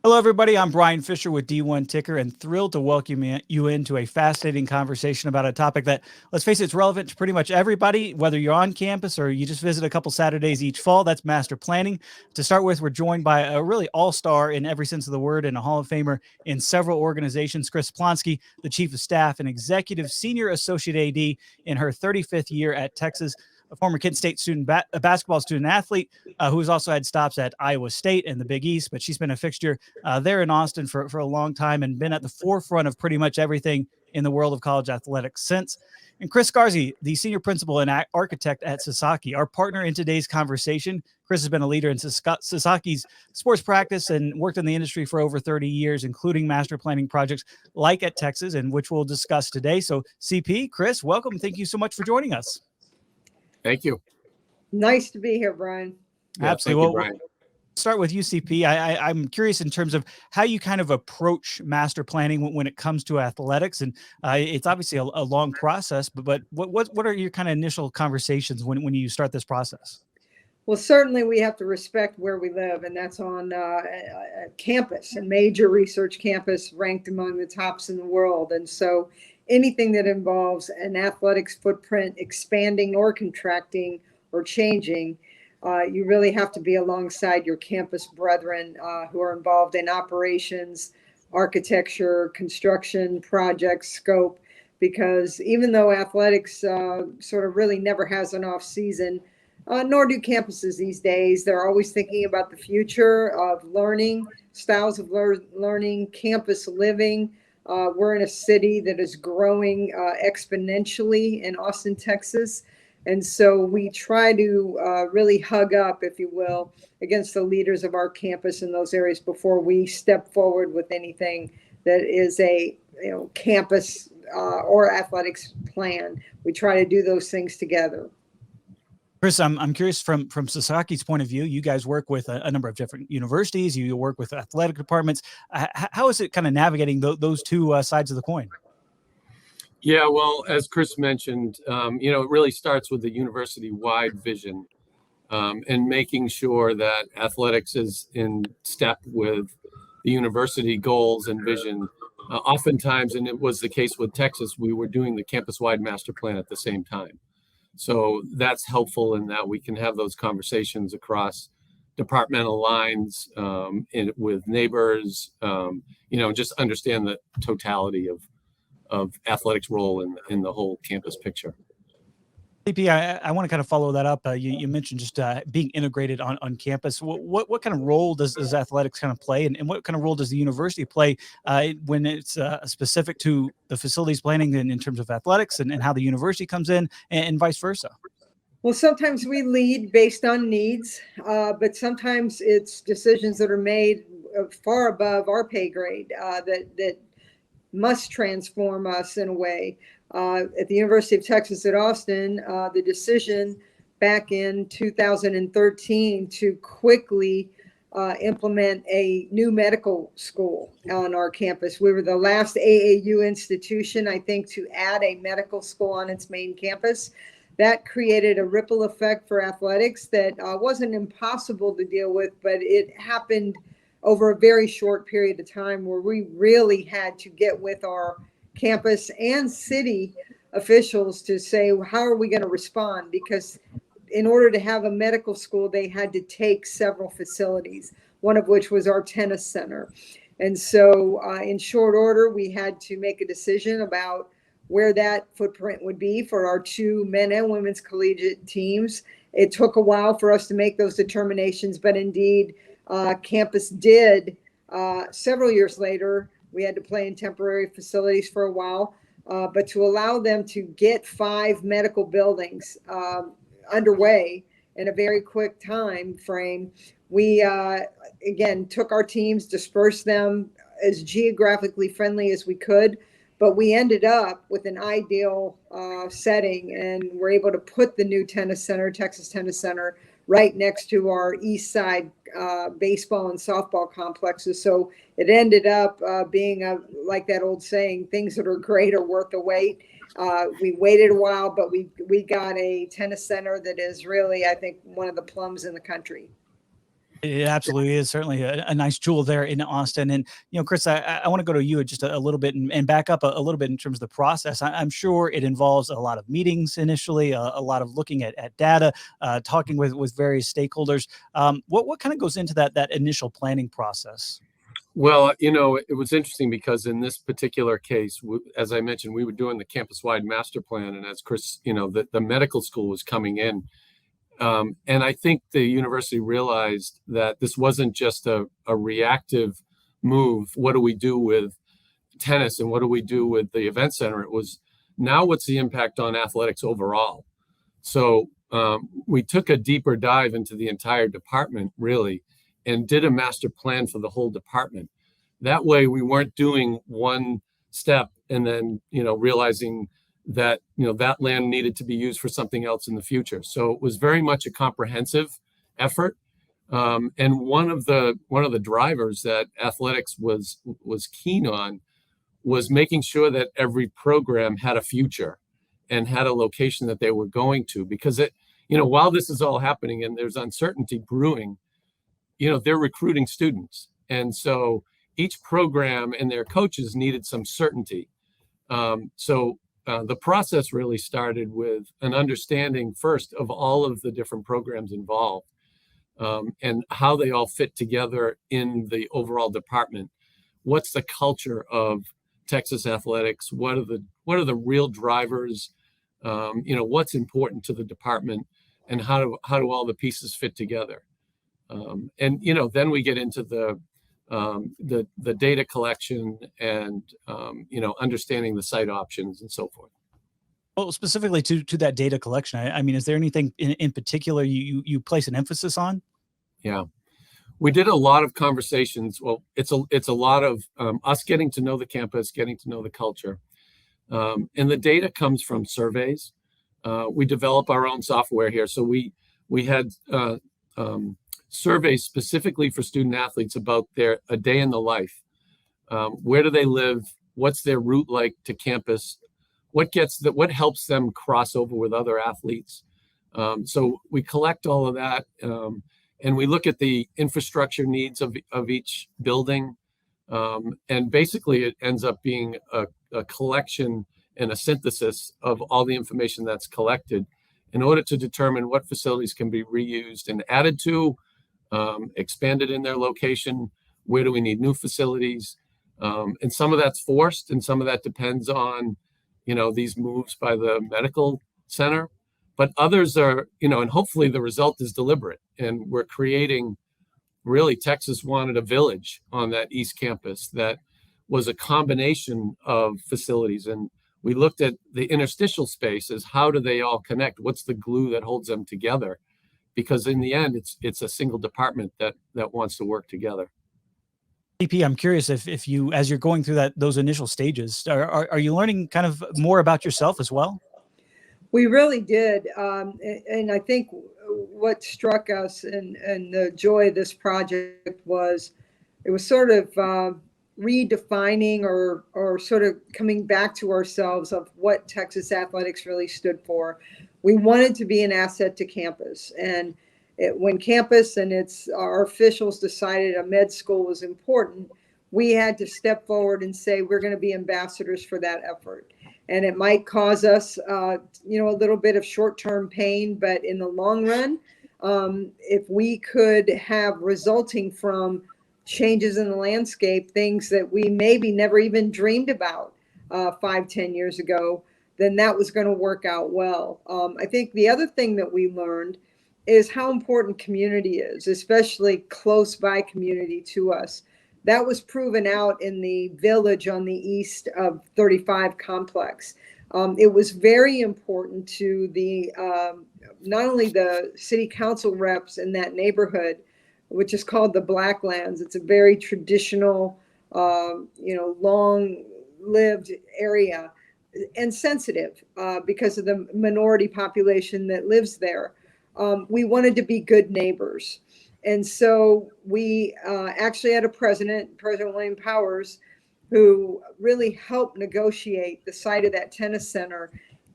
Hello, everybody. I'm Bryan Fischer with D1 Ticker and thrilled to welcome you into a fascinating conversation about a topic that, let's face it, it's relevant to pretty much everybody, whether you're on campus or you just visit a couple Saturdays each fall. That's master planning. To start with, we're joined by a really all-star in every sense of the word and a Hall of Famer in several organizations, Chris Plonsky, the Chief of Staff and Executive Senior Associate AD in her 35th year at Texas, a former Kent State student, a basketball student athlete who has also had stops at Iowa State and the Big East, but she's been a fixture there in Austin for a long time and been at the forefront of pretty much everything in the world of college athletics since. And Chris Sgarzi, the senior principal and architect at Sasaki, our partner in today's conversation. Chris has been a leader in Sasaki's sports practice and worked in the industry for over 30 years, including master planning projects like at Texas, and which we'll discuss today. So CP, Chris, welcome. Thank you so much for joining us. Thank you. Nice to be here, Bryan. Yeah, absolutely. Well, Bryan. Start with UCP. I'm curious in terms of how you kind of approach master planning when it comes to athletics, and it's obviously a long process. But what are your kind of initial conversations when you start this process? Well, certainly we have to respect where we live, and that's on a campus, a major research campus ranked among the tops in the world. And so anything that involves an athletics footprint expanding or contracting or changing, you really have to be alongside your campus brethren who are involved in operations, architecture, construction, projects, scope, because even though athletics sort of really never has an off season, nor do campuses these days, they're always thinking about the future of learning, styles of learning, campus living. We're in a city that is growing exponentially in Austin, Texas. And so we try to really hug up, if you will, against the leaders of our campus in those areas before we step forward with anything that is a campus or athletics plan. We try to do those things together. Chris, I'm curious from Sasaki's point of view. You guys work with a number of different universities. You work with athletic departments. How is it kind of navigating those two sides of the coin? Yeah, well, as Chris mentioned, it really starts with the university-wide vision and making sure that athletics is in step with the university goals and vision. Oftentimes, and it was the case with Texas, we were doing the campus-wide master plan at the same time. So that's helpful in that we can have those conversations across departmental lines with neighbors, just understand the totality of athletics role in the whole campus picture. CP, I want to kind of follow that up. You mentioned just being integrated on campus. What kind of role does athletics kind of play, and what kind of role does the university play when it's specific to the facilities planning in terms of athletics and how the university comes in and vice versa? Well, sometimes we lead based on needs, but sometimes it's decisions that are made far above our pay grade that must transform us in a way. At the University of Texas at Austin, the decision back in 2013 to quickly implement a new medical school on our campus. We were the last AAU institution, I think, to add a medical school on its main campus. That created a ripple effect for athletics that wasn't impossible to deal with, but it happened over a very short period of time where we really had to get with our campus and city officials to say, how are we going to respond? Because in order to have a medical school, they had to take several facilities, one of which was our tennis center. And so in short order, we had to make a decision about where that footprint would be for our two men and women's collegiate teams. It took a while for us to make those determinations, but indeed, campus did. Several years later, we had to play in temporary facilities for a while, but to allow them to get 5 medical buildings underway in a very quick time frame, we again took our teams, dispersed them as geographically friendly as we could, but we ended up with an ideal setting, and we're able to put the new tennis center, Texas Tennis Center, right next to our east side baseball and softball complexes. So it ended up being like that old saying, things that are great are worth the wait. We waited a while, but we got a tennis center that is really, I think, one of the plums in the country. It absolutely is certainly a nice jewel there in Austin. And, Chris, I want to go to you just a little bit and back up a little bit in terms of the process. I'm sure it involves a lot of meetings initially, a lot of looking at data, talking with various stakeholders. What kind of goes into that initial planning process? Well, it was interesting because in this particular case, as I mentioned, we were doing the campus-wide master plan, and as Chris, the medical school was coming in. And I think the university realized that this wasn't just a reactive move. What do we do with tennis and what do we do with the event center? It was, now what's the impact on athletics overall? So we took a deeper dive into the entire department, really, and did a master plan for the whole department. That way we weren't doing one step and then, realizing that that land needed to be used for something else in the future. So it was very much a comprehensive effort, and one of the drivers that athletics was keen on was making sure that every program had a future and had a location that they were going to, because while this is all happening and there's uncertainty brewing, they're recruiting students, and so each program and their coaches needed some certainty. The process really started with an understanding first of all of the different programs involved, and how they all fit together in the overall department. What's the culture of Texas athletics? What are the real drivers? What's important to the department, and how do all the pieces fit together? Then we get into the data collection and understanding the site options and so forth. Well, specifically to that data collection, I mean, is there anything in particular you place an emphasis on? Yeah, we did a lot of conversations. Well, it's a lot of us getting to know the campus, getting to know the culture, and the data comes from surveys. We develop our own software here, so we had surveys specifically for student athletes about a day in the life. Where do they live? What's their route like to campus? What helps them cross over with other athletes? So we collect all of that, and we look at the infrastructure needs of each building, and basically it ends up being a collection and a synthesis of all the information that's collected in order to determine what facilities can be reused and added to, expanded in their location. Where do we need new facilities? And some of that's forced, and some of that depends on, these moves by the medical center. But others are, and hopefully the result is deliberate. And we're creating, really, Texas wanted a village on that East Campus that was a combination of facilities. And we looked at the interstitial spaces. How do they all connect? What's the glue that holds them together? Because in the end, it's a single department that wants to work together. CP, I'm curious if you, as you're going through those initial stages, are you learning kind of more about yourself as well? We really did, and I think what struck us and the joy of this project was it was sort of redefining or sort of coming back to ourselves of what Texas athletics really stood for. We wanted to be an asset to campus, and when campus and our officials decided a med school was important, we had to step forward and say we're going to be ambassadors for that effort. And it might cause us, a little bit of short-term pain, but in the long run, if we could have resulting from changes in the landscape, things that we maybe never even dreamed about 5-10 years ago, then that was going to work out well. I think the other thing that we learned is how important community is, especially close by community to us. That was proven out in the village on the east of 35 complex. It was very important to the not only the city council reps in that neighborhood, which is called the Blacklands. It's a very traditional, long-lived area and sensitive because of the minority population that lives there. We wanted to be good neighbors. And so we actually had President William Powers, who really helped negotiate the site of that tennis center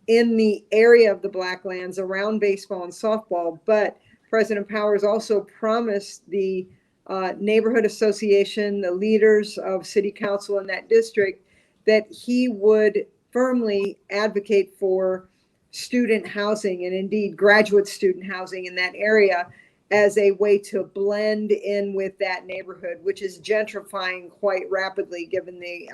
in the area of the Blacklands around baseball and softball. But President Powers also promised the neighborhood association, the leaders of city council in that district, that he would firmly advocate for student housing and indeed graduate student housing in that area as a way to blend in with that neighborhood, which is gentrifying quite rapidly given the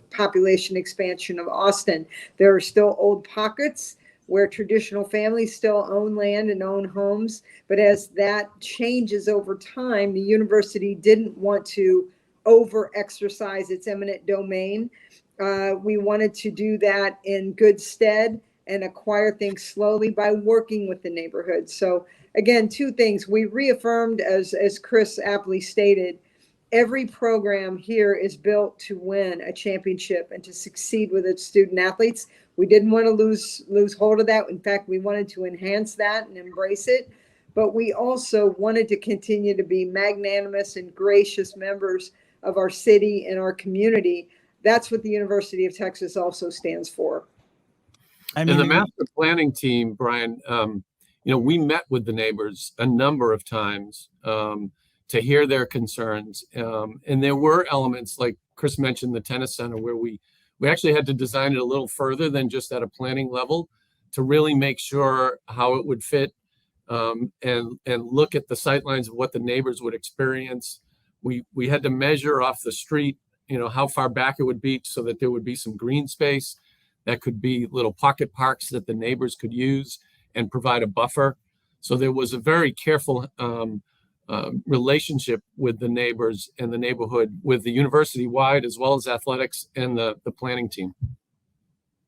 population expansion of Austin. There are still old pockets where traditional families still own land and own homes. But as that changes over time, the university didn't want to over-exercise its eminent domain. We wanted to do that in good stead and acquire things slowly by working with the neighborhood. So again, two things. We reaffirmed, as Chris aptly stated, every program here is built to win a championship and to succeed with its student athletes. We didn't want to lose hold of that. In fact, we wanted to enhance that and embrace it. But we also wanted to continue to be magnanimous and gracious members of our city and our community. That's what the University of Texas also stands for. And the master planning team, Bryan, we met with the neighbors a number of times to hear their concerns. And there were elements, like Chris mentioned, the tennis center, where we actually had to design it a little further than just at a planning level to really make sure how it would fit and look at the sightlines of what the neighbors would experience. We had to measure off the street, how far back it would be so that there would be some green space that could be little pocket parks that the neighbors could use and provide a buffer. So there was a very careful relationship with the neighbors and the neighborhood, with the university wide, as well as athletics and the planning team.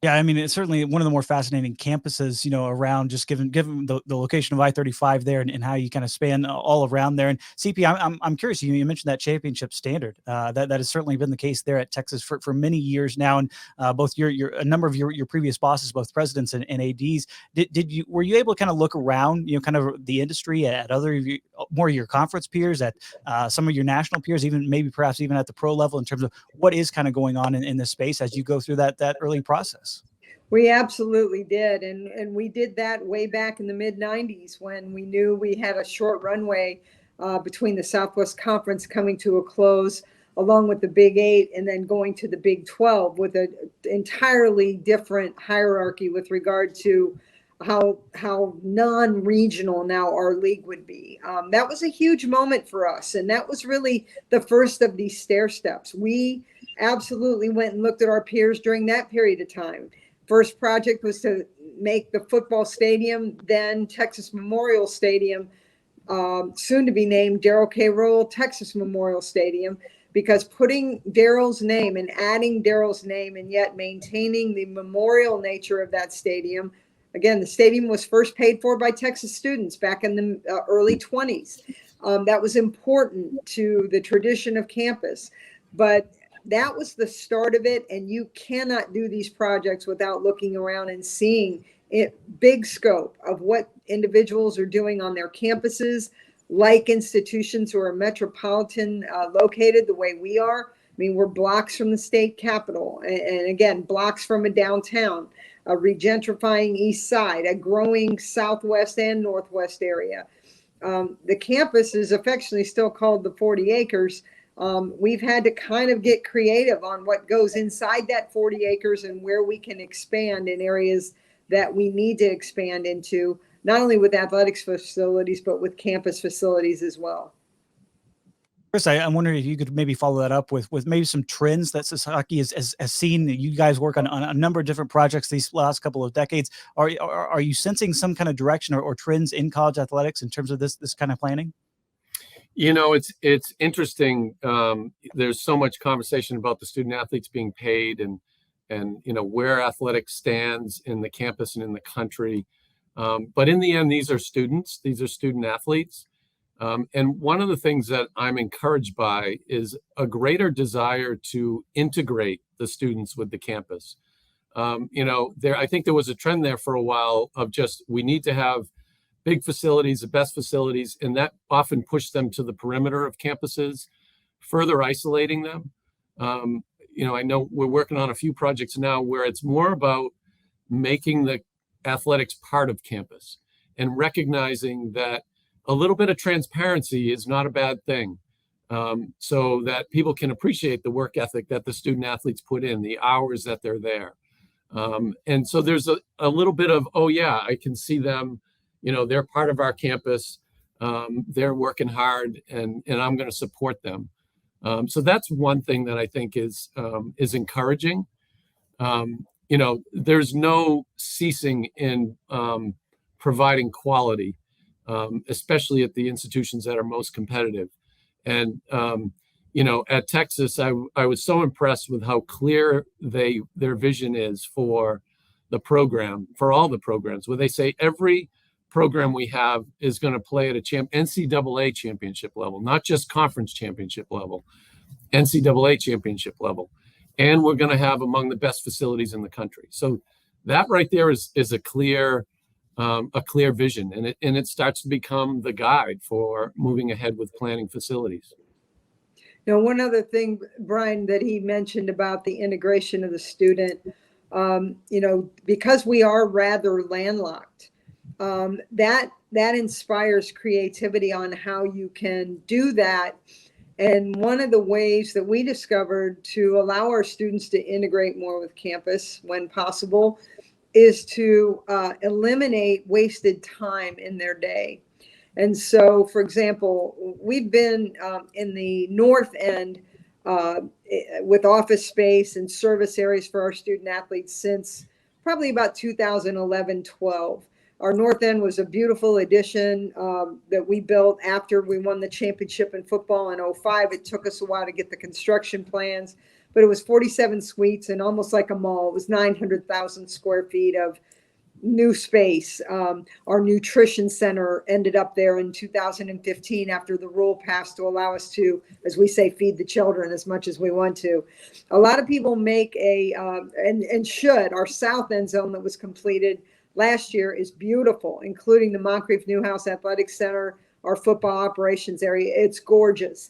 Yeah, I mean, it's certainly one of the more fascinating campuses, around, just given the location of I-35 there and how you kind of span all around there. And CP, I'm curious, you mentioned that championship standard. That has certainly been the case there at Texas for many years now. And both a number of your previous bosses, both presidents and ADs, were you able to kind of look around, kind of the industry at other more of your conference peers, at some of your national peers, even maybe perhaps even at the pro level, in terms of what is kind of going on in this space as you go through that early process? We absolutely did. And we did that way back in the mid-90s when we knew we had a short runway between the Southwest Conference coming to a close, along with the Big 8, and then going to the Big 12 with an entirely different hierarchy with regard to how non-regional now our league would be. That was a huge moment for us. And that was really the first of these stair steps. We absolutely went and looked at our peers during that period of time. First project was to make the football stadium, then Texas Memorial Stadium, soon to be named Darrell K. Roll Texas Memorial Stadium, because putting Darrell's name and adding Darrell's name and yet maintaining the memorial nature of that stadium. Again, the stadium was first paid for by Texas students back in the early 20s. That was important to the tradition of campus. But that was the start of it, and you cannot do these projects without looking around and seeing it, big scope of what individuals are doing on their campuses, like institutions who are metropolitan located the way we are. I mean, we're blocks from the state capitol, and again, blocks from a downtown, a regentrifying east side, a growing southwest and northwest area. The campus is affectionately still called the 40 acres. We've had to kind of get creative on what goes inside that 40 acres and where we can expand in areas that we need to expand into, not only with athletics facilities, but with campus facilities as well. Chris, I'm wondering if you could maybe follow that up with maybe some trends that Sasaki has seen. You guys work on a number of different projects these last couple of decades. Are you sensing some kind of direction or trends in college athletics in terms of this kind of planning? It's interesting. There's so much conversation about the student athletes being paid and where athletics stands in the campus and in the country. But in the end, these are students. These are student athletes. And one of the things that I'm encouraged by is a greater desire to integrate the students with the campus. I think there was a trend there for a while of just, we need to have big facilities, the best facilities, and that often pushed them to the perimeter of campuses, further isolating them. I know we're working on a few projects now where it's more about making the athletics part of campus and recognizing that a little bit of transparency is not a bad thing, so that people can appreciate the work ethic that the student athletes put in, the hours that they're there. And so there's a little bit of, oh yeah, I can see them, they're part of our campus. They're working hard, and I'm going to support them. So that's one thing that I think is encouraging. There's no ceasing in providing quality, especially at the institutions that are most competitive. And at Texas, I was so impressed with how clear their vision is for the program, for all the programs, where they say every program we have is going to play at a NCAA championship level, not just conference championship level, NCAA championship level. And we're going to have among the best facilities in the country. So that right there is a clear vision, and it starts to become the guide for moving ahead with planning facilities. Now, one other thing, Bryan, that he mentioned about the integration of the student, because we are rather landlocked, that inspires creativity on how you can do that. And one of the ways that we discovered to allow our students to integrate more with campus when possible is to eliminate wasted time in their day. And so, for example, we've been in the north end with office space and service areas for our student athletes since probably about 2011-12. Our north end was a beautiful addition that we built after we won the championship in football in 2005. It took us a while to get the construction plans, but it was 47 suites and almost like a mall. It was 900,000 square feet of new space. Our nutrition center ended up there in 2015 after the rule passed to allow us to, as we say, feed the children as much as we want to. A lot of people make and should, our south end zone that was completed last year is beautiful, including the Moncrief Newhouse Athletic Center, our football operations area. It's gorgeous.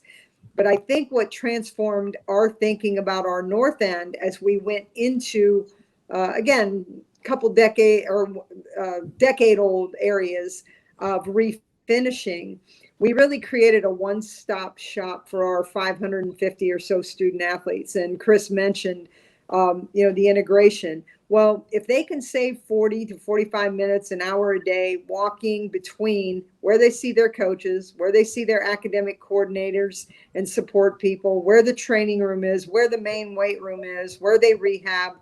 But I think what transformed our thinking about our north end as we went into, again, couple decade old areas of refinishing, we really created a one-stop shop for our 550 or so student athletes. And Chris mentioned, the integration. Well, if they can save 40 to 45 minutes, an hour a day, walking between where they see their coaches, where they see their academic coordinators and support people, where the training room is, where the main weight room is, where they rehab,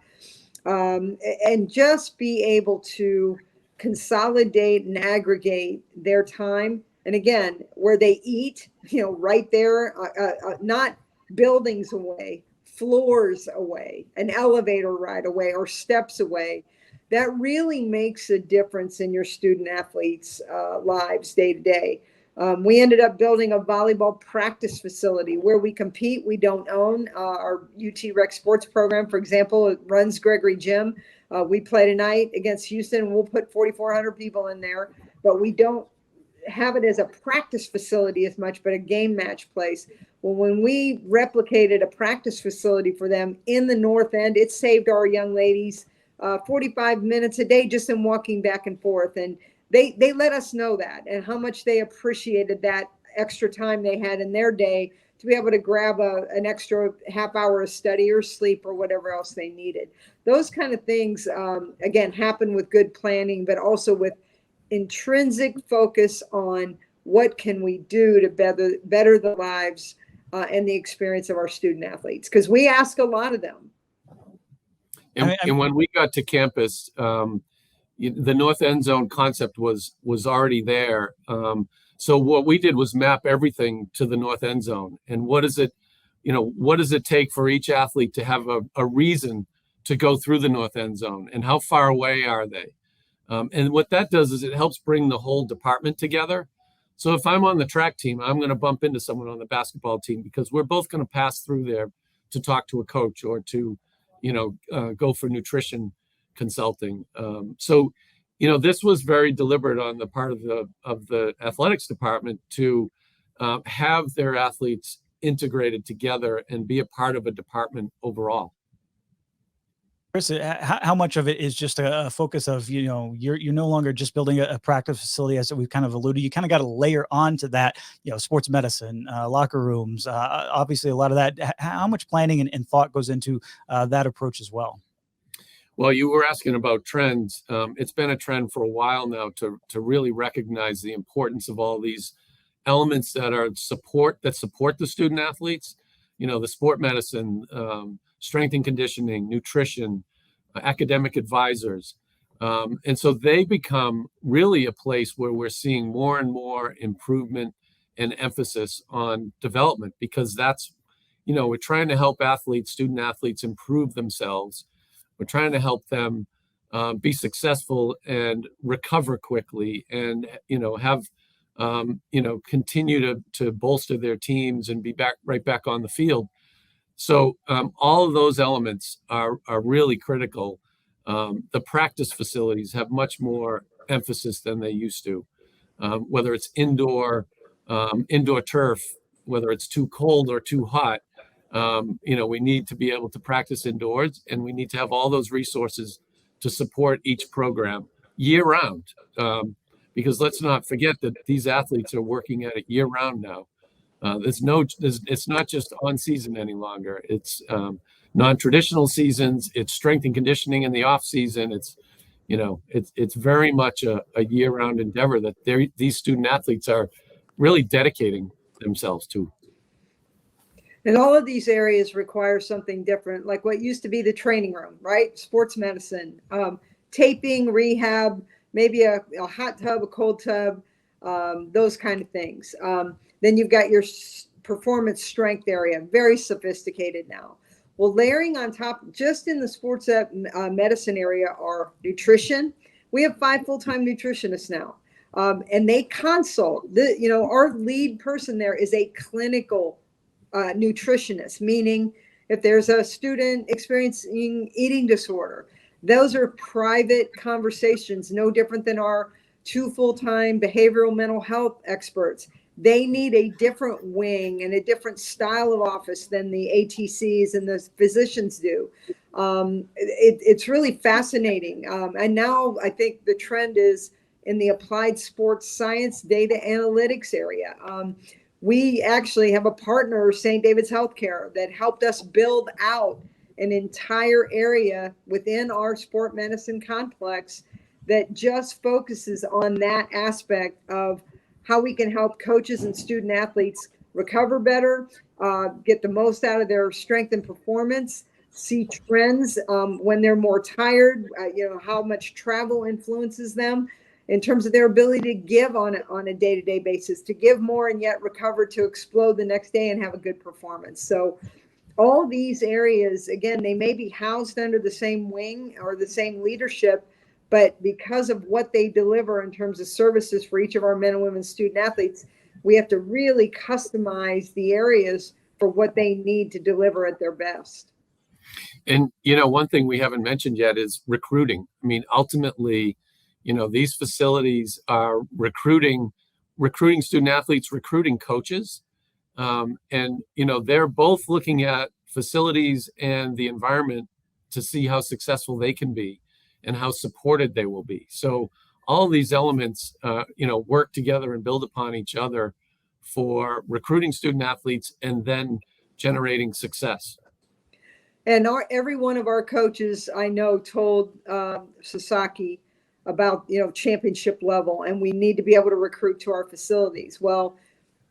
and just be able to consolidate and aggregate their time. And again, where they eat, right there, not buildings away, floors away, an elevator ride away, or steps away. That really makes a difference in your student athletes' lives day to day. We ended up building a volleyball practice facility where we compete. We don't own. Our UT Rec sports program, for example, it runs Gregory Gym. We play tonight against Houston, and we'll put 4,400 people in there, but we don't have it as a practice facility as much, but a game match place. Well, when we replicated a practice facility for them in the north end, it saved our young ladies 45 minutes a day just in walking back and forth. And they let us know that and how much they appreciated that extra time they had in their day to be able to grab an extra half hour of study or sleep or whatever else they needed. Those kind of things, again, happen with good planning, but also with intrinsic focus on what can we do to better the lives and the experience of our student athletes, because we ask a lot of them. And when we got to campus, the north end zone concept was already there. So what we did was map everything to the north end zone. And what does it take for each athlete to have a reason to go through the north end zone, and how far away are they? And what that does is it helps bring the whole department together. So if I'm on the track team, I'm going to bump into someone on the basketball team because we're both going to pass through there to talk to a coach or to, go for nutrition consulting. So this was very deliberate on the part of the athletics department to have their athletes integrated together and be a part of a department overall. Chris, how much of it is just a focus of, you're no longer just building a practice facility, as we've kind of alluded. You kind of got to layer onto that, sports medicine, locker rooms, obviously a lot of that. How much planning and thought goes into that approach as well? Well, you were asking about trends. It's been a trend for a while now to really recognize the importance of all these elements that support the student athletes. The sport medicine, strength and conditioning, nutrition, academic advisors. And so they become really a place where we're seeing more and more improvement and emphasis on development, because that's, we're trying to help student athletes improve themselves. We're trying to help them be successful and recover quickly, and have continue to bolster their teams and be right back on the field. So all of those elements are really critical. The practice facilities have much more emphasis than they used to, whether it's indoor turf, whether it's too cold or too hot. We need to be able to practice indoors, and we need to have all those resources to support each program year round. Because let's not forget that these athletes are working at it year round now. It's not just on season any longer. It's non-traditional seasons. It's strength and conditioning in the off season. It's very much a year round endeavor that these student athletes are really dedicating themselves to. And all of these areas require something different, like what used to be the training room, right? Sports medicine, taping, rehab, maybe a hot tub, a cold tub, those kind of things. Then you've got your performance strength area, very sophisticated now. Well, layering on top, just in the sports medicine area, are nutrition. We have 5 full-time nutritionists now, and they consult. Our lead person there is a clinical nutritionist, meaning if there's a student experiencing eating disorder, those are private conversations, no different than our 2 full-time behavioral mental health experts. They need a different wing and a different style of office than the ATCs and the physicians do. It's really fascinating. And now I think the trend is in the applied sports science data analytics area. We actually have a partner, St. David's Healthcare, that helped us build out an entire area within our sport medicine complex that just focuses on that aspect of how we can help coaches and student athletes recover better, get the most out of their strength and performance, see trends when they're more tired, how much travel influences them in terms of their ability to give on a day-to-day basis, to give more and yet recover to explode the next day and have a good performance. So all these areas, again, they may be housed under the same wing or the same leadership, but because of what they deliver in terms of services for each of our men and women student athletes, we have to really customize the areas for what they need to deliver at their best. And, one thing we haven't mentioned yet is recruiting. I mean, ultimately, these facilities are recruiting student athletes, recruiting coaches. And they're both looking at facilities and the environment to see how successful they can be and how supported they will be. So all these elements, work together and build upon each other for recruiting student athletes and then generating success. And every one of our coaches, I know, told Sasaki about, championship level, and we need to be able to recruit to our facilities. Well,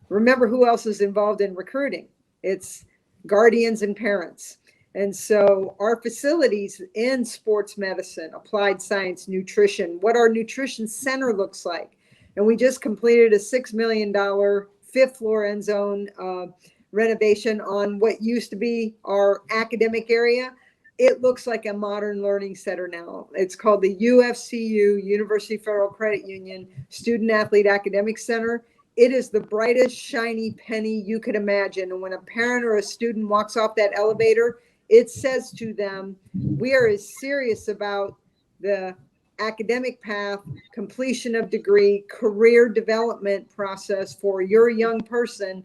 remember who else is involved in recruiting? It's guardians and parents. And so our facilities in sports medicine, applied science, nutrition, what our nutrition center looks like. And we just completed a $6 million 5th floor end zone renovation on what used to be our academic area. It looks like a modern learning center now. It's called the UFCU, University Federal Credit Union Student Athlete Academic Center. It is the brightest, shiny penny you could imagine. And when a parent or a student walks off that elevator, it says to them, we are as serious about the academic path, completion of degree, career development process for your young person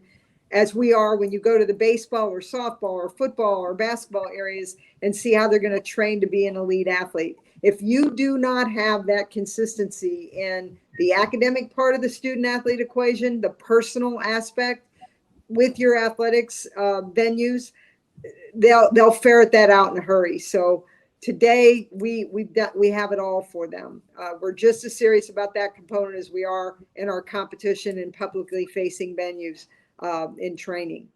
as we are when you go to the baseball or softball or football or basketball areas and see how they're going to train to be an elite athlete. If you do not have that consistency in the academic part of the student athlete equation, the personal aspect with your athletics venues, they'll ferret that out in a hurry. So today we have it all for them. We're just as serious about that component as we are in our competition and publicly facing venues in training.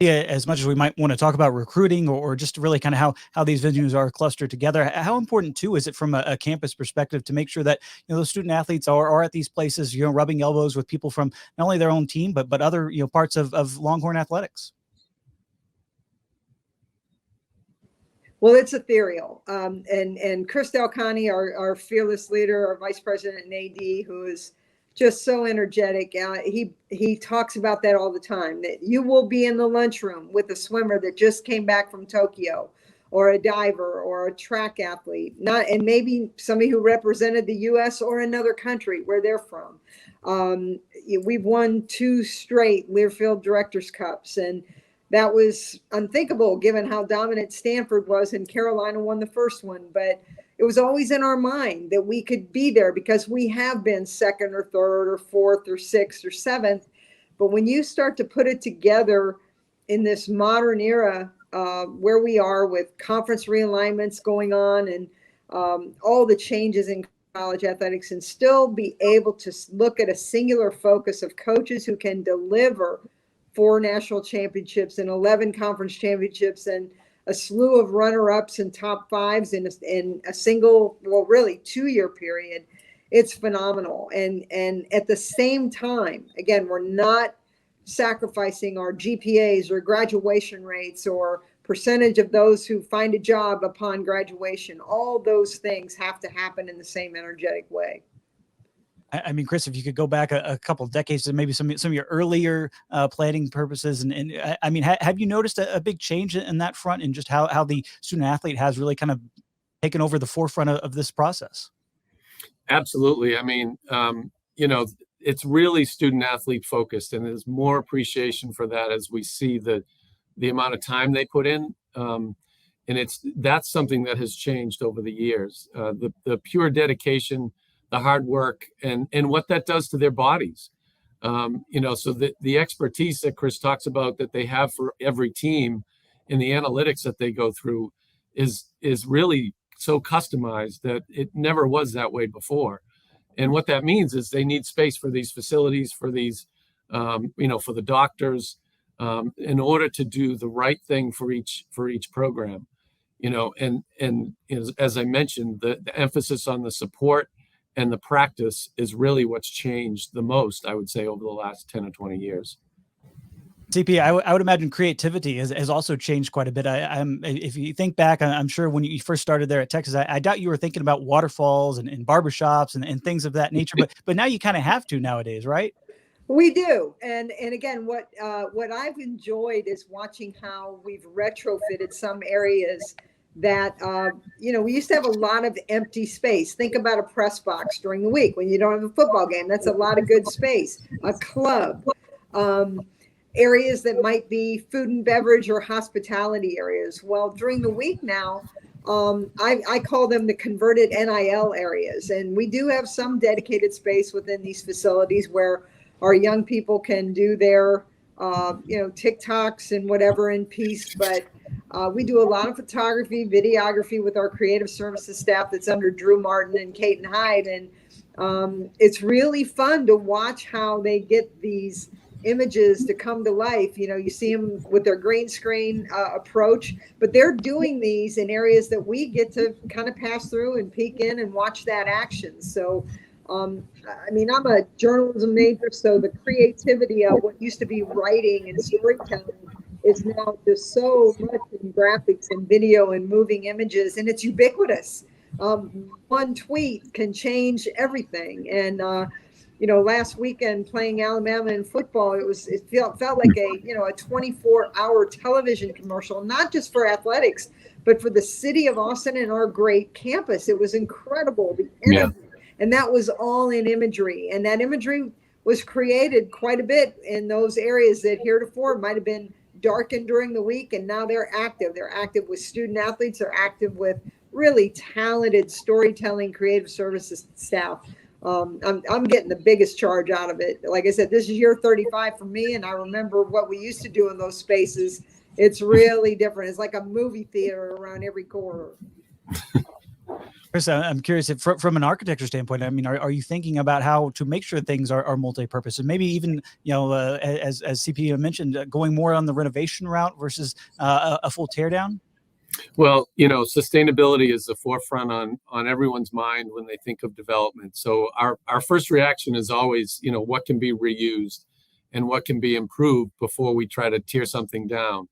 Yeah, as much as we might want to talk about recruiting or just really kind of how these venues are clustered together, how important too is it from a campus perspective to make sure that those student athletes are at these places, rubbing elbows with people from not only their own team but other parts of Longhorn athletics? Well, it's ethereal. And Chris Delcani, our fearless leader, our vice president and AD, who is just so energetic. He talks about that all the time, that you will be in the lunchroom with a swimmer that just came back from Tokyo, or a diver or a track athlete, and maybe somebody who represented the U.S. or another country where they're from. We've won 2 straight Learfield Directors Cups, and that was unthinkable given how dominant Stanford was, and Carolina won the first one. But it was always in our mind that we could be there because we have been second or third or fourth or sixth or seventh. But when you start to put it together in this modern era where we are with conference realignments going on and all the changes in college athletics, and still be able to look at a singular focus of coaches who can deliver 4 national championships and 11 conference championships and a slew of runner-ups and top 5s in a single, well, really 2-year period. It's phenomenal. And at the same time, again, we're not sacrificing our GPAs or graduation rates or percentage of those who find a job upon graduation. All those things have to happen in the same energetic way. I mean, Chris, if you could go back a couple of decades to maybe some of your earlier planning purposes, and I mean, have you noticed a big change in that front, and just how the student athlete has really kind of taken over the forefront of this process? Absolutely. I mean, it's really student athlete focused, and there's more appreciation for that as we see the amount of time they put in. And that's something that has changed over the years. The pure dedication, the hard work, and what that does to their bodies. So the expertise that Chris talks about that they have for every team and the analytics that they go through is really so customized that it never was that way before. And what that means is they need space for these facilities, for these, for the doctors, in order to do the right thing for each program. As I mentioned, the emphasis on the support and the practice is really what's changed the most, I would say, over the last 10 or 20 years. CP, I would imagine creativity has also changed quite a bit. If you think back, I'm sure when you first started there at Texas, I doubt you were thinking about waterfalls and barbershops and things of that nature. But now you kind of have to nowadays, right? We do. And again, what I've enjoyed is watching how we've retrofitted some areas that, we used to have a lot of empty space. Think about a press box during the week when you don't have a football game. That's a lot of good space. A club, areas that might be food and beverage or hospitality areas. Well, during the week now, I call them the converted NIL areas. And we do have some dedicated space within these facilities where our young people can do their, TikToks and whatever in peace. But we do a lot of photography, videography with our creative services staff that's under Drew Martin and Kate and Hyde. And it's really fun to watch how they get these images to come to life. You see them with their green screen approach, but they're doing these in areas that we get to kind of pass through and peek in and watch that action. So, I'm a journalism major, so the creativity of what used to be writing and storytelling is now just so much in graphics and video and moving images, and it's ubiquitous. One tweet can change everything. And last weekend playing Alabama in football, it felt like a 24-hour television commercial, not just for athletics, but for the city of Austin and our great campus. It was incredible, the energy. Yeah. And that was all in imagery. And that imagery was created quite a bit in those areas that heretofore might have been darkened during the week, and now they're active. They're active with student athletes. They're active with really talented storytelling, creative services staff. I'm getting the biggest charge out of it. Like I said, this is year 35 for me, and I remember what we used to do in those spaces. It's really different. It's like a movie theater around every corner. Chris, I'm curious if from an architecture standpoint, I mean, are you thinking about how to make sure things are multi-purpose, and maybe even, as CP mentioned, going more on the renovation route versus a full teardown? Well, sustainability is the forefront on everyone's mind when they think of development. So our first reaction is always, what can be reused and what can be improved before we try to tear something down.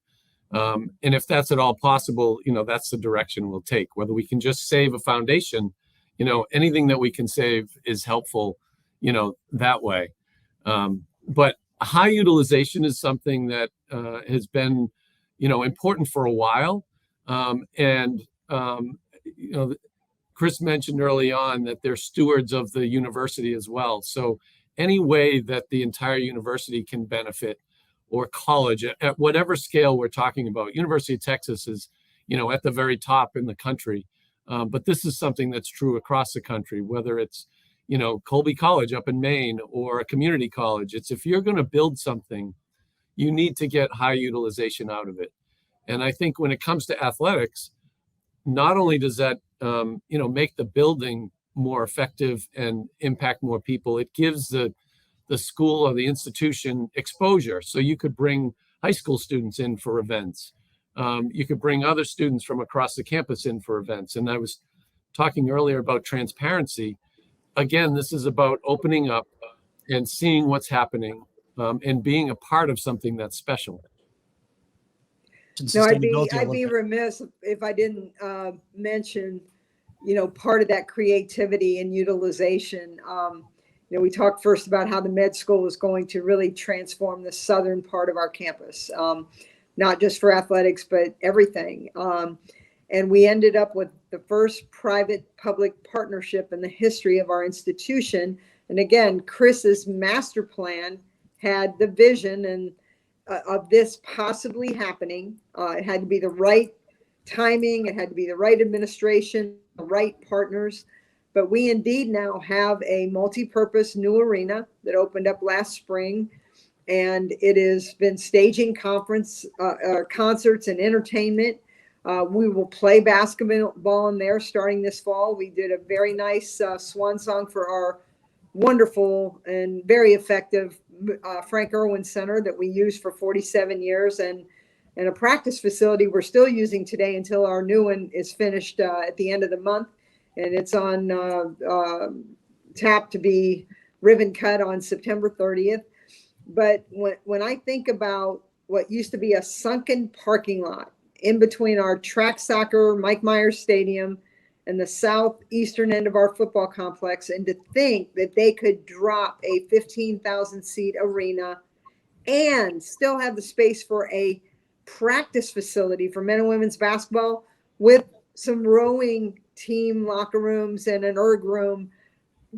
And if that's at all possible, that's the direction we'll take. Whether we can just save a foundation, anything that we can save is helpful, that way. But high utilization is something that has been, important for a while. Chris mentioned early on that they're stewards of the university as well. So any way that the entire university can benefit, or college at whatever scale we're talking about. University of Texas is, at the very top in the country. But this is something that's true across the country, whether it's, Colby College up in Maine or a community college. It's, if you're going to build something, you need to get high utilization out of it. And I think when it comes to athletics, not only does that, make the building more effective and impact more people, it gives the school or the institution exposure. So you could bring high school students in for events. You could bring other students from across the campus in for events. And I was talking earlier about transparency. Again, this is about opening up and seeing what's happening, and being a part of something that's special. No, I'd be remiss if I didn't mention, part of that creativity and utilization. We talked first about how the med school is going to really transform the southern part of our campus, not just for athletics, but everything. And we ended up with the first private-public partnership in the history of our institution. And again, Chris's master plan had the vision and of this possibly happening. It had to be the right timing. It had to be the right administration, the right partners. But we indeed now have a multi-purpose new arena that opened up last spring, and it has been staging concerts and entertainment. We will play basketball in there starting this fall. We did a very nice swan song for our wonderful and very effective Frank Irwin Center that we used for 47 years, and a practice facility we're still using today until our new one is finished at the end of the month. And it's on tap to be ribbon cut on September 30th. But when I think about what used to be a sunken parking lot in between our track soccer Mike Myers Stadium and the southeastern end of our football complex, and to think that they could drop a 15,000 seat arena and still have the space for a practice facility for men and women's basketball with some rowing team locker rooms and an erg room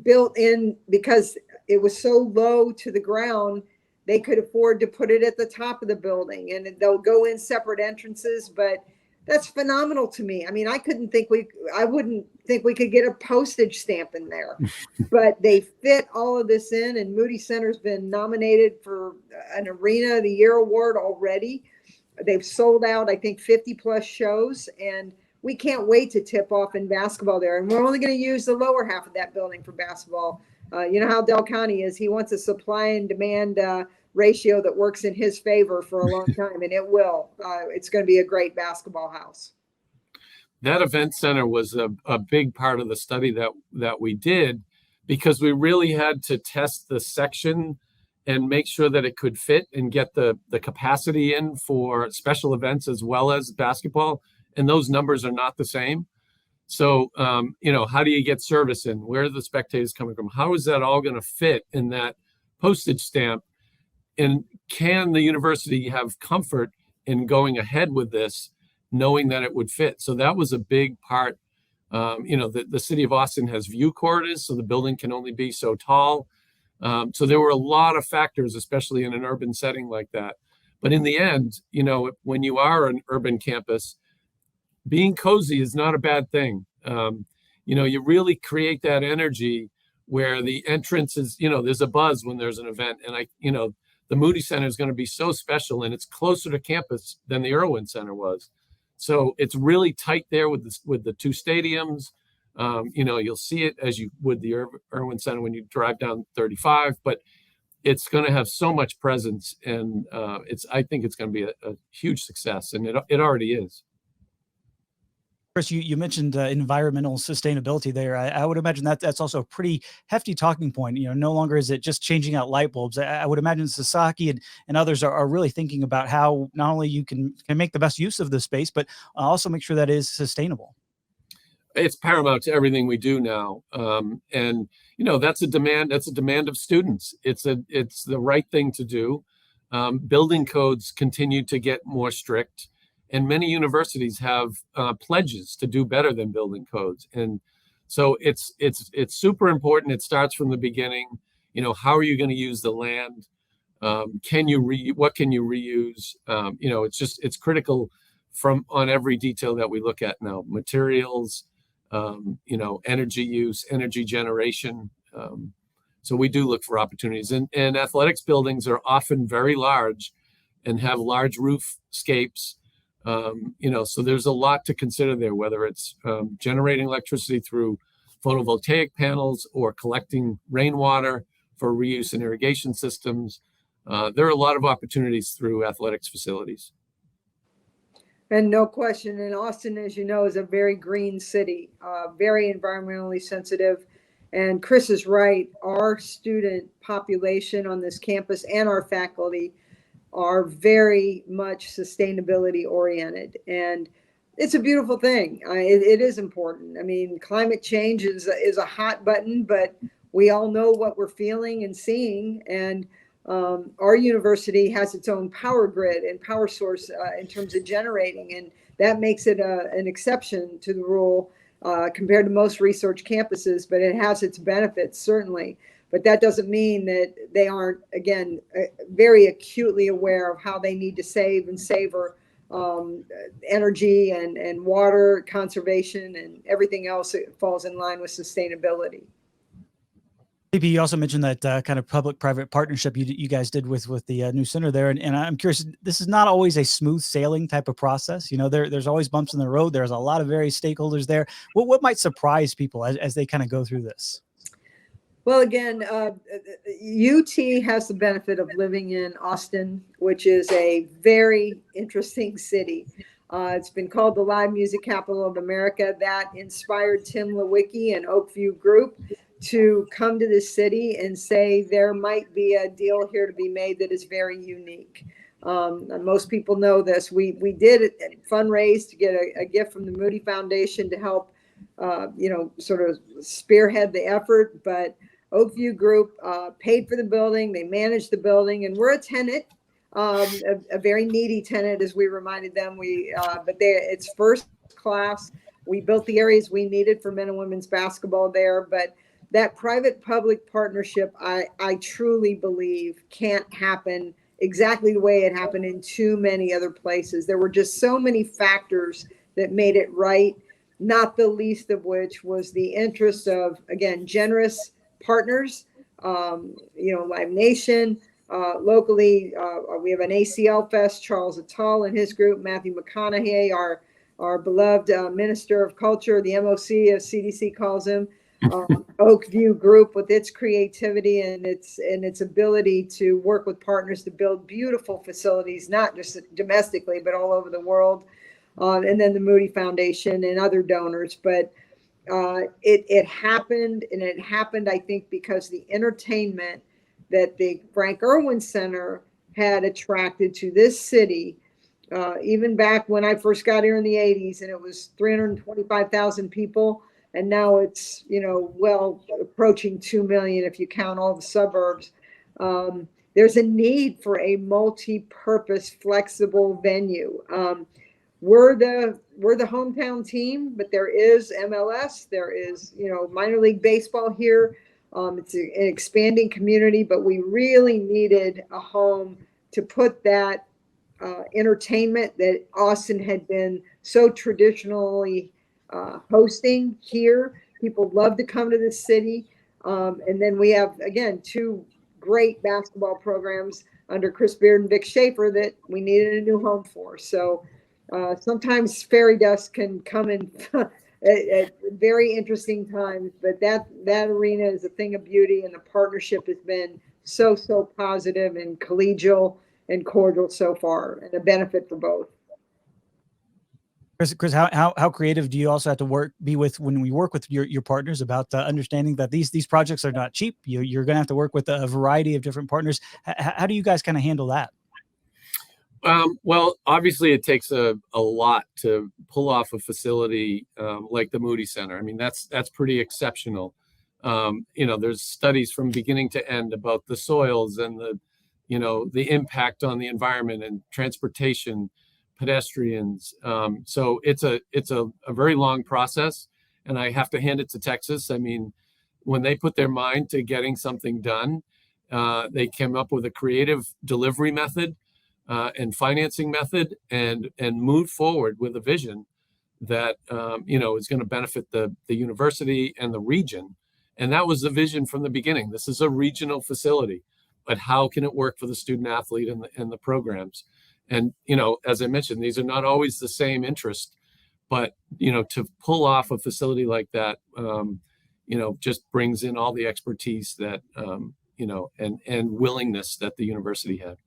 built in, because it was so low to the ground, they could afford to put it at the top of the building, and they'll go in separate entrances. But that's phenomenal to me. I mean, I wouldn't think we could get a postage stamp in there, but they fit all of this in. And Moody Center's been nominated for an Arena of the Year award already. They've sold out, I think, 50 plus shows, and we can't wait to tip off in basketball there. And we're only going to use the lower half of that building for basketball. You know how Del County is. He wants a supply and demand ratio that works in his favor for a long time, and it will. It's going to be a great basketball house. That event center was a big part of the study that we did, because we really had to test the section and make sure that it could fit and get the capacity in for special events as well as basketball. And those numbers are not the same. So, how do you get service in? Where are the spectators coming from? How is that all going to fit in that postage stamp? And can the university have comfort in going ahead with this, knowing that it would fit? So that was a big part. The city of Austin has view corridors, so the building can only be so tall. So there were a lot of factors, especially in an urban setting like that. But in the end, when you are an urban campus, being cozy is not a bad thing. You really create that energy where the entrance is, there's a buzz when there's an event. And the Moody Center is going to be so special, and it's closer to campus than the Irwin Center was. So it's really tight there with the two stadiums. You'll see it as you would the Irwin Center when you drive down 35, but it's going to have so much presence, and I think it's going to be a huge success, and it already is. Chris, you mentioned environmental sustainability there. I would imagine that's also a pretty hefty talking point. No longer is it just changing out light bulbs. I would imagine Sasaki and others are really thinking about how not only you can make the best use of the space, but also make sure that it is sustainable. It's paramount to everything we do now. And that's a demand of students. It's the right thing to do. Building codes continue to get more strict, and many universities have pledges to do better than building codes. And so it's super important. It starts from the beginning. How are you going to use the land? What can you reuse? It's critical on every detail that we look at now. Materials, energy use, energy generation. So we do look for opportunities, and athletics buildings are often very large and have large roofscapes. So there's a lot to consider there, whether it's generating electricity through photovoltaic panels or collecting rainwater for reuse in irrigation systems. There are a lot of opportunities through athletics facilities. And no question, and Austin, as you know, is a very green city, very environmentally sensitive. And Chris is right. Our student population on this campus and our faculty are very much sustainability oriented. And it's a beautiful thing. It is important. I mean, climate change is a hot button, but we all know what we're feeling and seeing. And our university has its own power grid and power source in terms of generating, and that makes it an exception to the rule compared to most research campuses, but it has its benefits, certainly. But that doesn't mean that they aren't, again, very acutely aware of how they need to save and savor energy and water conservation and everything else that falls in line with sustainability. PP, you also mentioned that kind of public-private partnership you guys did with the new center there, and I'm curious. This is not always a smooth sailing type of process. There's always bumps in the road. There's a lot of various stakeholders there. What might surprise people as they kind of go through this? Well, again, UT has the benefit of living in Austin, which is a very interesting city. It's been called the live music capital of America. That inspired Tim Lewicki and Oakview Group to come to this city and say there might be a deal here to be made that is very unique. Most people know this. We did fundraise to get a gift from the Moody Foundation to help, sort of spearhead the effort. But Oakview Group paid for the building. They managed the building, and we're a tenant, a very needy tenant, as we reminded them. It's first class. We built the areas we needed for men and women's basketball there, but that private-public partnership, I truly believe can't happen exactly the way it happened in too many other places. There were just so many factors that made it right, not the least of which was the interest of, again, generous partners, Live Nation. Locally, we have an ACL Fest, Charles Attal and his group, Matthew McConaughey, our beloved Minister of Culture, the MOC, as CDC calls him. Oakview Group with its creativity and its ability to work with partners to build beautiful facilities, not just domestically, but all over the world. And then the Moody Foundation and other donors. But it happened, and it happened, I think, because the entertainment that the Frank Irwin Center had attracted to this city, even back when I first got here in the 80s, and it was 325,000 people. And now it's, well approaching 2 million if you count all the suburbs. There's a need for a multi-purpose, flexible venue. We're the hometown team, but there is MLS, there is, minor league baseball here. It's an expanding community, but we really needed a home to put that entertainment that Austin had been so traditionally hosting here. People love to come to the city. And then we have, again, two great basketball programs under Chris Beard and Vic Schaefer that we needed a new home for. So sometimes fairy dust can come in at very interesting times, but that arena is a thing of beauty, and the partnership has been so positive and collegial and cordial so far, and a benefit for both. Chris, how creative do you also have to be with when we work with your partners about understanding that these projects are not cheap? You're going to have to work with a variety of different partners. How do you guys kind of handle that? Well, obviously it takes a lot to pull off a facility like the Moody Center. I mean, that's pretty exceptional. There's studies from beginning to end about the soils and the impact on the environment and transportation, pedestrians. So it's a very long process, and I have to hand it to Texas. I mean, when they put their mind to getting something done, they came up with a creative delivery method and financing method, and moved forward with a vision that is going to benefit the university and the region. And that was the vision from the beginning. This is a regional facility, but how can it work for the student athlete and the programs? And as I mentioned, these are not always the same interest, but to pull off a facility like that, just brings in all the expertise that and willingness that the university had.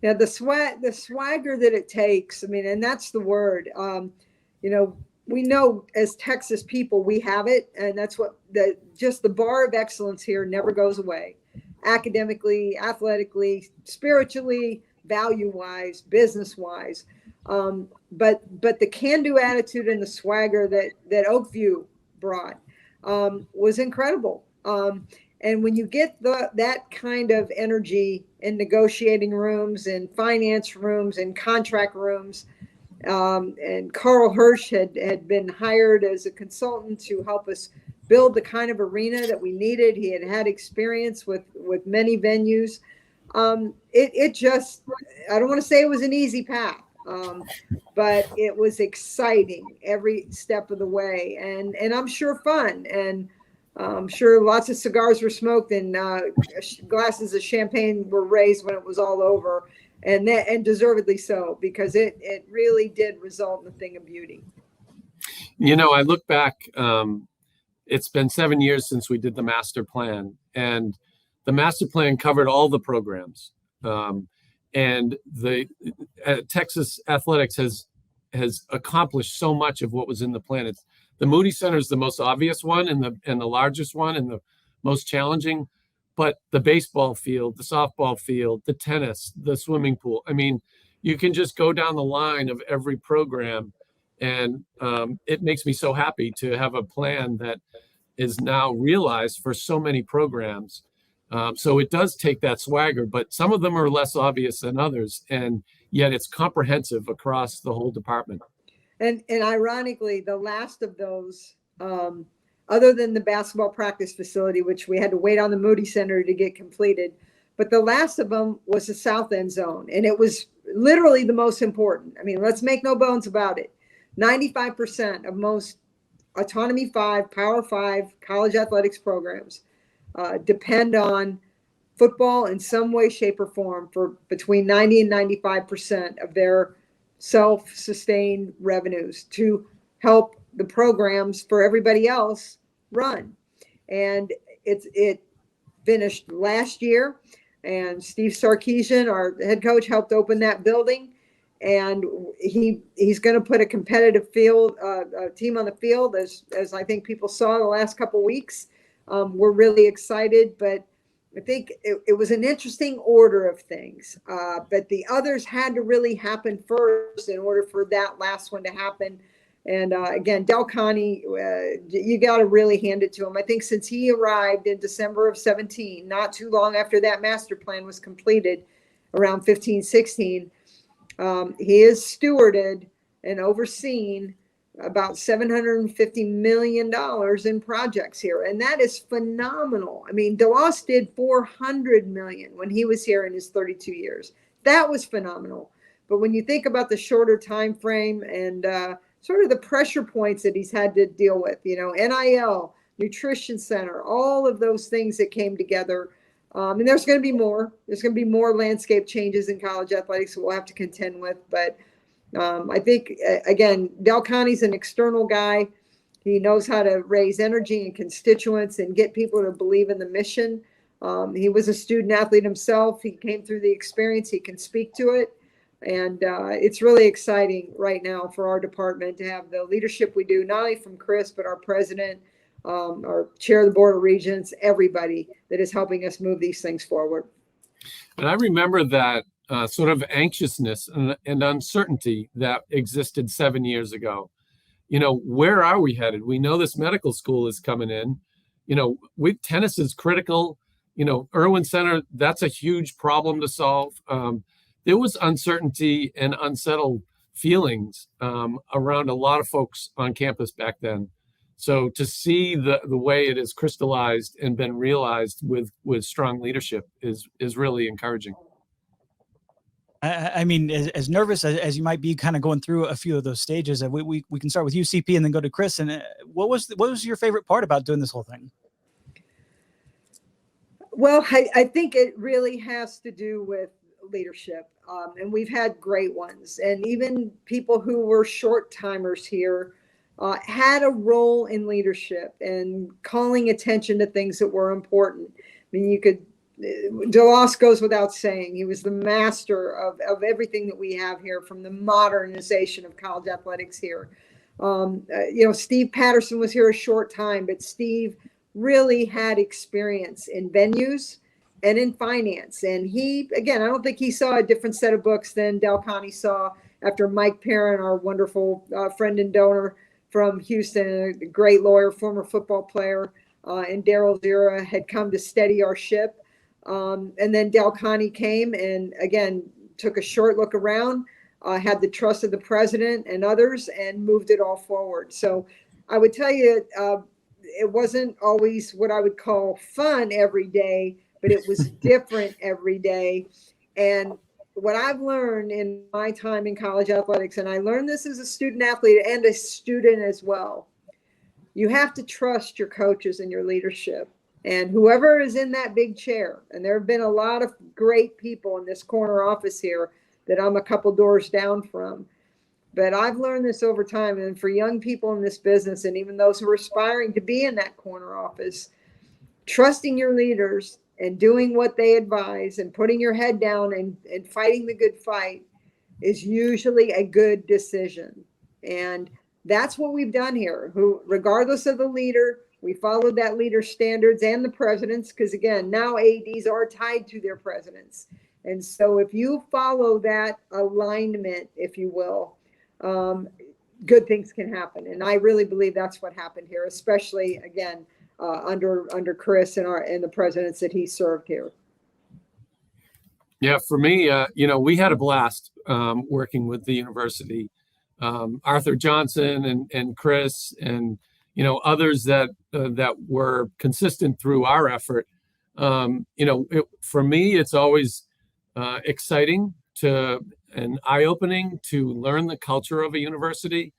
Yeah, the swagger that it takes. I mean, and that's the word. We know as Texas people, we have it, and that's what just the bar of excellence here never goes away. Academically, athletically, spiritually, value-wise, business-wise. But the can-do attitude and the swagger that Oakview brought was incredible. And when you get that kind of energy in negotiating rooms and finance rooms and contract rooms, and Carl Hirsch had been hired as a consultant to help us build the kind of arena that we needed. He had experience with many venues. It just, I don't want to say it was an easy path, but it was exciting every step of the way, and I'm sure fun. And I'm sure lots of cigars were smoked and glasses of champagne were raised when it was all over, and deservedly so, because it really did result in a thing of beauty. I look back, it's been 7 years since we did the master plan, and the master plan covered all the programs. And the Texas athletics has accomplished so much of what was in the plan. The Moody Center is the most obvious one and the largest one and the most challenging, but the baseball field, the softball field, the tennis, the swimming pool. I mean, you can just go down the line of every program, and it makes me so happy to have a plan that is now realized for so many programs. So it does take that swagger, but some of them are less obvious than others, and yet it's comprehensive across the whole department. And ironically, the last of those, other than the basketball practice facility, which we had to wait on the Moody Center to get completed, but the last of them was the south end zone, and it was literally the most important. I mean, let's make no bones about it. 95% of most Autonomy 5, Power 5 college athletics programs depend on football in some way, shape, or form for between 90 and 95% of their self-sustained revenues to help the programs for everybody else run. And it finished last year, and Steve Sarkisian, our head coach, helped open that building, and he's going to put a competitive field team on the field, as I think people saw the last couple of weeks. We're really excited, but I think it was an interesting order of things. But the others had to really happen first in order for that last one to happen. And again, Del Conte, you got to really hand it to him. I think since he arrived in December of 17, not too long after that master plan was completed, around 15, 16, he has stewarded and overseen about $750 million in projects here. And that is phenomenal. I mean, DeLoss did 400 million when he was here in his 32 years. That was phenomenal. But when you think about the shorter time frame and sort of the pressure points that he's had to deal with, NIL, Nutrition Center, all of those things that came together. And there's going to be more. There's going to be more landscape changes in college athletics that we'll have to contend with. But I think, again, Del Conte's an external guy. He knows how to raise energy and constituents and get people to believe in the mission. He was a student athlete himself. He came through the experience. He can speak to it. And it's really exciting right now for our department to have the leadership we do, not only from Chris, but our president, our chair of the board of regents, everybody that is helping us move these things forward. And I remember that sort of anxiousness and uncertainty that existed 7 years ago. Where are we headed? We know this medical school is coming in. Tennis is critical. Irwin Center, that's a huge problem to solve. There was uncertainty and unsettled feelings around a lot of folks on campus back then. So to see the way it is crystallized and been realized with strong leadership is really encouraging. I mean, as nervous as you might be kind of going through a few of those stages, we can start with you, CP, and then go to Chris. And what was your favorite part about doing this whole thing? Well, I think it really has to do with leadership. And we've had great ones. And even people who were short timers here had a role in leadership and calling attention to things that were important. I mean, DeLoss goes without saying. He was the master of everything that we have here, from the modernization of college athletics here. Steve Patterson was here a short time, but Steve really had experience in venues and in finance. And I don't think he saw a different set of books than Del Conte saw after Mike Perrin, our wonderful friend and donor from Houston, a great lawyer, former football player, in Darrell's era, had come to steady our ship. And then Del Conte came and, again, took a short look around, had the trust of the president and others, and moved it all forward. So I would tell you, it wasn't always what I would call fun every day, but it was different every day. And what I've learned in my time in college athletics, and I learned this as a student athlete and a student as well, you have to trust your coaches and your leadership. And whoever is in that big chair, and there have been a lot of great people in this corner office here that I'm a couple doors down from. But I've learned this over time. And for young people in this business, and even those who are aspiring to be in that corner office, trusting your leaders and doing what they advise and putting your head down and fighting the good fight is usually a good decision. And that's what we've done here. Regardless of the leader, we followed that leader's standards and the president's, because, again, now ADs are tied to their presidents. And so if you follow that alignment, if you will, good things can happen. And I really believe that's what happened here, especially, again, under Chris and the presidents that he served here. Yeah, for me, we had a blast working with the university. Arthur Johnson and Chris and others that were consistent through our effort. For me, it's always exciting and eye-opening to learn the culture of a university.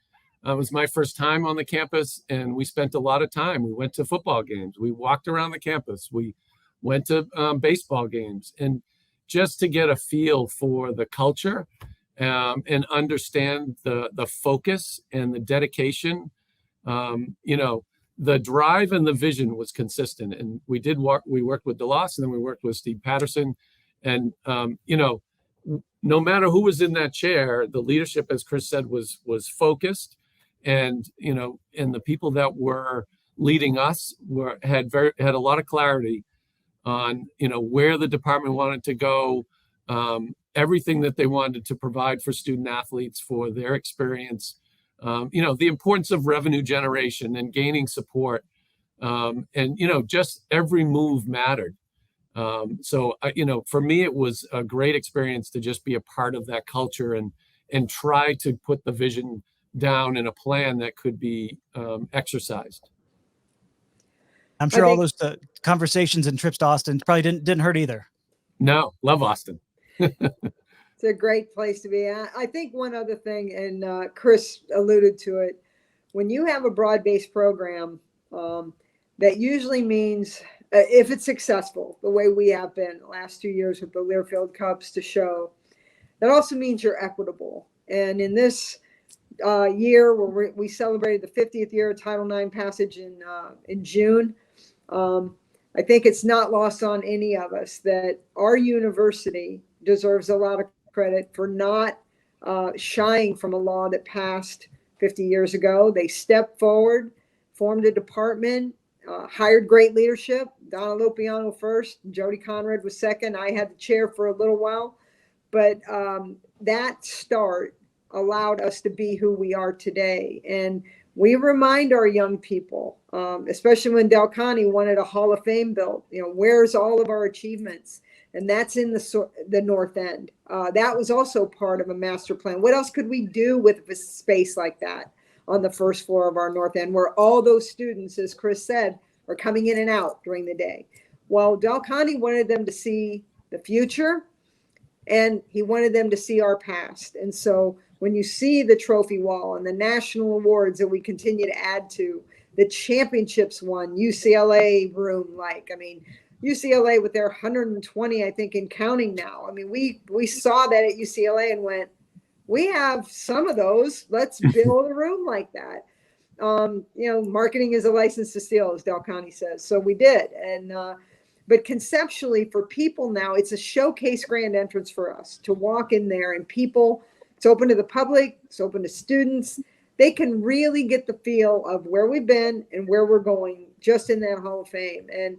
It was my first time on the campus, and we spent a lot of time. We went to football games. We walked around the campus. We went to baseball games, and just to get a feel for the culture and understand the focus and the dedication. The drive and the vision was consistent. And we worked with DeLoss, and then we worked with Steve Patterson. And, no matter who was in that chair, the leadership, as Chris said, was focused. And, and the people that were leading us had a lot of clarity on, where the department wanted to go, everything that they wanted to provide for student athletes, for their experience, the importance of revenue generation and gaining support. And, just every move mattered. So, for me, it was a great experience to just be a part of that culture and try to put the vision down in a plan that could be exercised. I'm sure all those conversations and trips to Austin probably didn't hurt either. No, love Austin. It's a great place to be. I think one other thing, and Chris alluded to it, when you have a broad-based program, that usually means, if it's successful, the way we have been the last 2 years with the Learfield Cups to show, that also means you're equitable. And in this year where we celebrated the 50th year of Title IX passage in June, I think it's not lost on any of us that our university deserves a lot of credit for not shying from a law that passed 50 years ago. They stepped forward, formed a department, hired great leadership. Donna Lopiano first, Jody Conrad was second. I had the chair for a little while, but that start allowed us to be who we are today. And we remind our young people, especially when Del Conte wanted a Hall of Fame built, where's all of our achievements? And that's in the North End. That was also part of a master plan. What else could we do with a space like that on the first floor of our North End, where all those students, as Chris said, are coming in and out during the day? Well, Del Conte wanted them to see the future, and he wanted them to see our past. And so when you see the trophy wall and the national awards that we continue to add to, the championships won, UCLA room, UCLA with their 120, I think, and counting now. We saw that at UCLA and went, we have some of those. Let's build a room like that. Marketing is a license to steal, as Del Conte says. So we did. And but conceptually, for people now, it's a showcase grand entrance for us to walk in there, and people, it's open to the public, it's open to students. They can really get the feel of where we've been and where we're going just in that Hall of Fame. And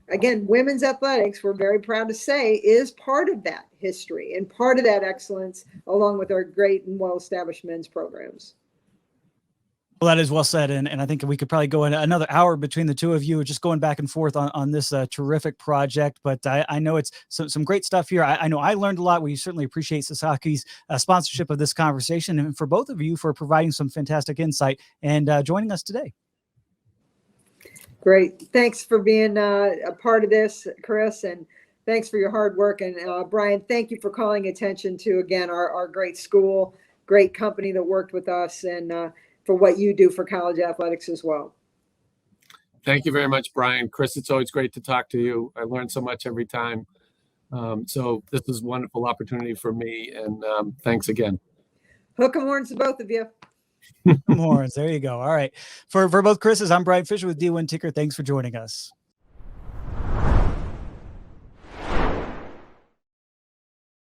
again, women's athletics, we're very proud to say, is part of that history and part of that excellence, along with our great and well-established men's programs. Well, that is well said. And I think we could probably go in another hour between the two of you, just going back and forth on this terrific project. But I know it's some great stuff here. I know I learned a lot. We certainly appreciate Sasaki's sponsorship of this conversation, and for both of you for providing some fantastic insight and joining us today. Great. Thanks for being a part of this, Chris, and thanks for your hard work. And Bryan, thank you for calling attention to, again, our great school, great company that worked with us, and for what you do for college athletics as well. Thank you very much, Bryan. Chris, it's always great to talk to you. I learn so much every time. So this is a wonderful opportunity for me, and thanks again. Hook 'em horns to both of you. Horns, there you go. All right. For both Chris's, I'm Bryan Fischer with D1 Ticker. Thanks for joining us.